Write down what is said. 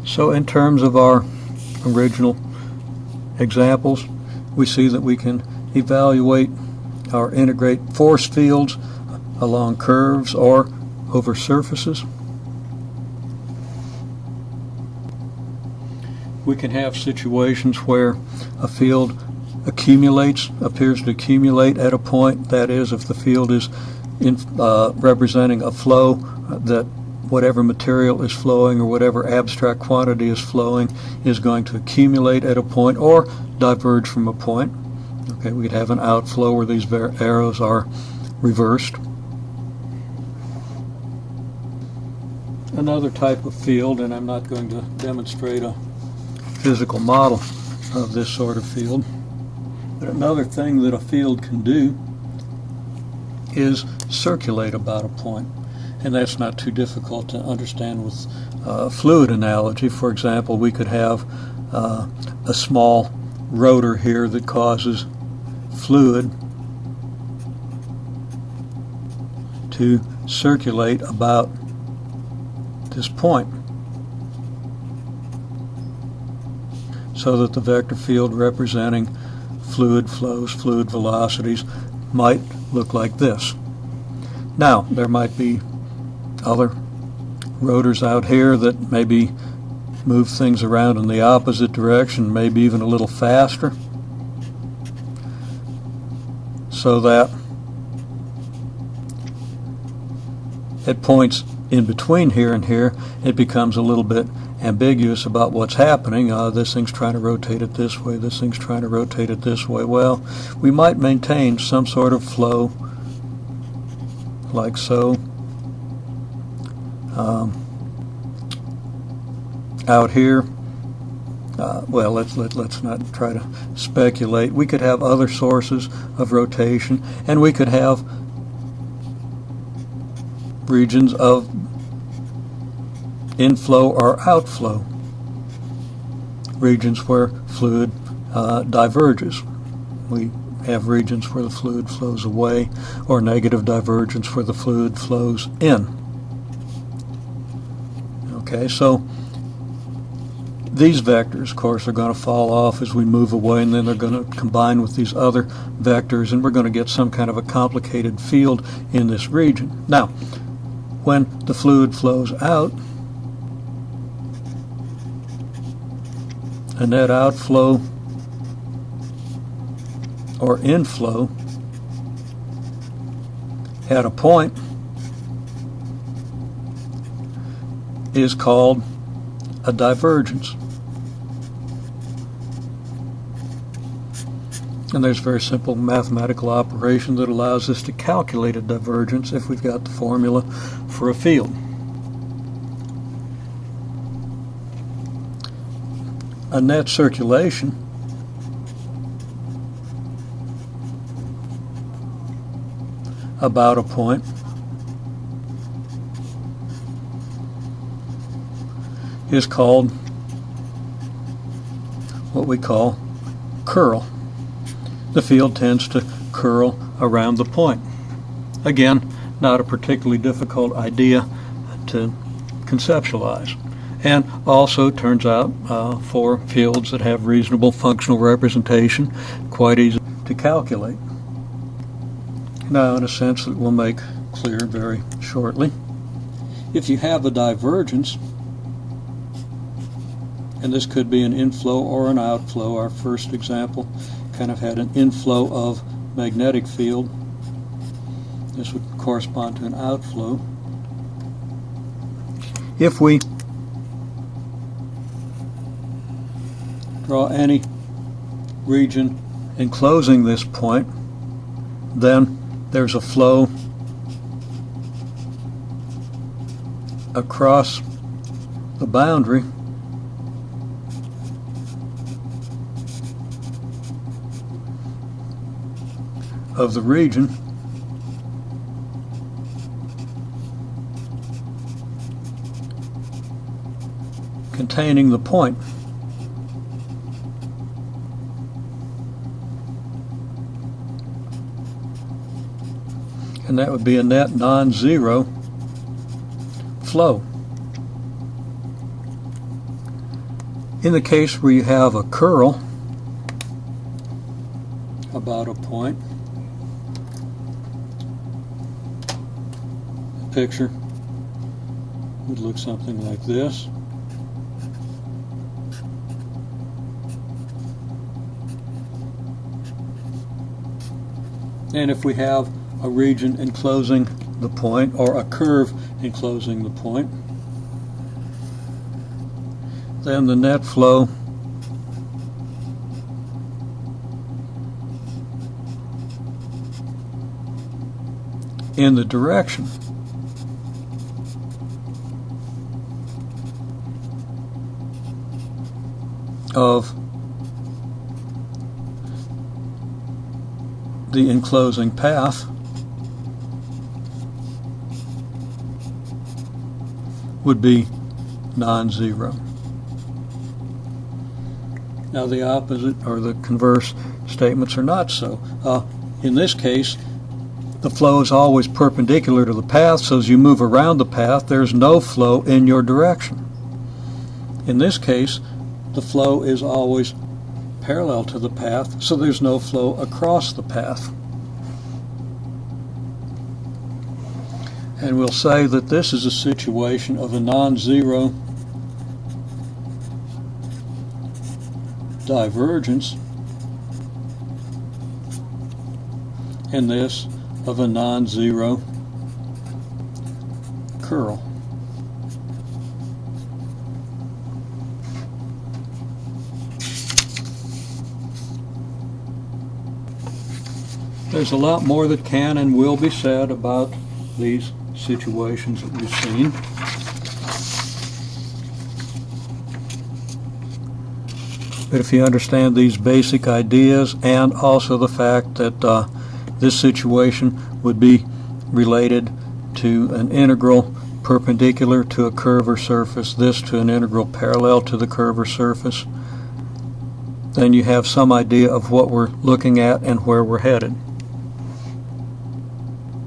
So in terms of our original examples, we see that we can evaluate or integrate force fields along curves or over surfaces. We can have situations where a field appears to accumulate at a point. That is, if the field is representing a flow, that whatever material is flowing or whatever abstract quantity is flowing is going to accumulate at a point or diverge from a point. Okay, we could have an outflow where these arrows are reversed. Another type of field, and I'm not going to demonstrate a physical model of this sort of field, but another thing that a field can do is circulate about a point. And that's not too difficult to understand with fluid analogy. For example, we could have a small rotor here that causes fluid to circulate about this point, so that the vector field representing fluid flows, fluid velocities, might look like this. Now, there might be other rotors out here that maybe move things around in the opposite direction, maybe even a little faster, so that at points in between here and here, it becomes a little bit ambiguous about what's happening. This thing's trying to rotate it this way, this thing's trying to rotate it this way. Well, we might maintain some sort of flow like so. Out here, well, let's not try to speculate. We could have other sources of rotation, and we could have regions of inflow or outflow, regions where fluid diverges. We have regions where the fluid flows away, or negative divergence where the fluid flows in. Okay, so these vectors, of course, are going to fall off as we move away, and then they're going to combine with these other vectors, and we're going to get some kind of a complicated field in this region. Now, when the fluid flows out, a net outflow or inflow at a point is called a divergence. And there's a very simple mathematical operation that allows us to calculate a divergence if we've got the formula for a field. A net circulation about a point is called what we call curl. The field tends to curl around the point. Again, not a particularly difficult idea to conceptualize, and also turns out for fields that have reasonable functional representation, quite easy to calculate. Now, in a sense that we'll make clear very shortly, if you have a divergence, and this could be an inflow or an outflow. Our first example kind of had an inflow of magnetic field. This would correspond to an outflow. If we draw any region enclosing this point, then there's a flow across the boundary of the region containing the point. And that would be a net non-zero flow. In the case where you have a curl about a point, the picture would look something like this. And if we have a region enclosing the point, or a curve enclosing the point, then the net flow in the direction of the enclosing path would be non-zero. Now the opposite or the converse statements are not so. In this case, the flow is always perpendicular to the path, so as you move around the path, there's no flow in your direction. In this case, the flow is always parallel to the path, so there's no flow across the path. And we'll say that this is a situation of a non-zero divergence, and this of a non-zero curl. There's a lot more that can and will be said about these situations that we've seen. But if you understand these basic ideas, and also the fact that this situation would be related to an integral perpendicular to a curve or surface, this to an integral parallel to the curve or surface, then you have some idea of what we're looking at and where we're headed.